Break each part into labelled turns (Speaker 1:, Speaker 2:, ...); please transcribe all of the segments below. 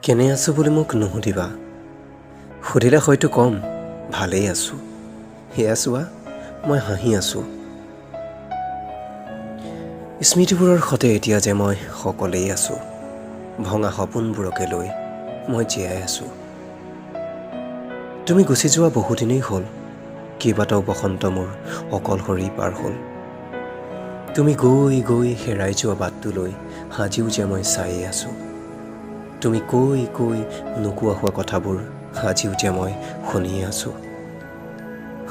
Speaker 1: কেনে আছো বুলি মোক নুসুধিবা সুধিলে হয়তো কম ভালেই আছো সেয়া চোৱা মই হাঁহি আছো স্মৃতিবোৰৰ সতে এতিয়া যে মই সকলেই আছো ভঙা সপোনবোৰকে লৈ মই জীয়াই আছো তুমি গুচি যোৱা বহুদিনেই হ'ল কেইবাটাও বসন্ত মোৰ অকলশৰী পাৰ হ'ল তুমি গৈ গৈ হেৰাই যোৱা বাটটোলৈ সাজিও যে মই চায়েই আছো তুমি কৈ কৈ নোকোৱা হোৱা কথাবোৰ আজিও যে মই শুনিয়ে আছো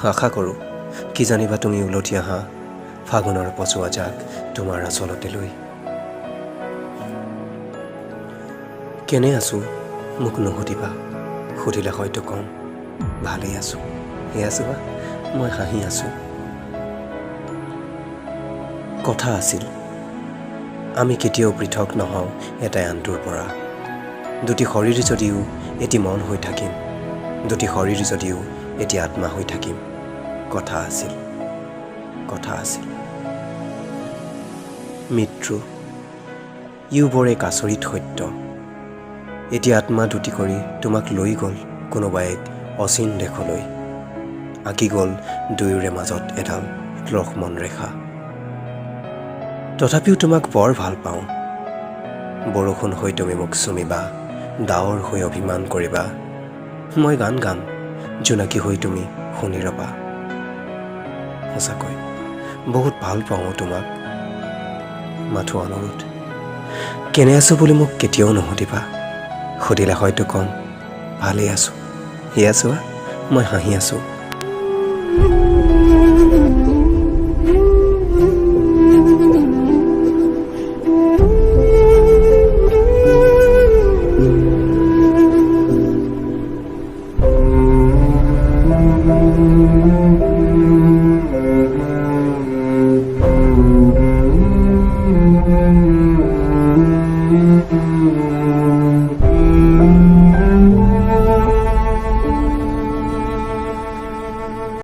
Speaker 1: আশা কৰোঁ কি জানিবা তুমি উলটি আহা ফাগুনৰ পচোৱা জাক তোমাৰ আচলতে লৈ কেনে আছো মোক নুসুধিবা সুধিলে হয়তো কম ভালেই আছো সেয়া চোৱা মই হাঁহি আছো কথা আছিল আমি কেতিয়াও পৃথক নহওঁ এটাই আনটোৰ পৰা দুটি শৰীৰ যদিও এটি মন হৈ থাকিম দুটি শৰীৰ যদিও এটি আত্মা হৈ থাকিম কথা আছিল মৃত্যু ইও বৰ এক আচৰিত সত্য এটি আত্মা দুটি কৰি তোমাক লৈ গ'ল কোনোবা এক অচিন দেশলৈ আঁকি গ'ল দুয়োৰে মাজত এডাল লক্ষ্মণ ৰেখা তথাপিও তোমাক বৰ ভাল পাওঁ বৰষুণ হৈ তুমি মোক চুমিবা ডাৱৰ হৈ অভিমান কৰিবা মই গান গাম জোনাকী হৈ তুমি শুনি ৰবা সঁচাকৈ বহুত ভাল পাওঁ তোমাক মাথো অনুৰোধ কেনে আছো বুলি মোক কেতিয়াও নুসুধিবা সুধিলে হয়তো কম ভালেই আছো সেয়া চোৱা মই হাঁহি আছো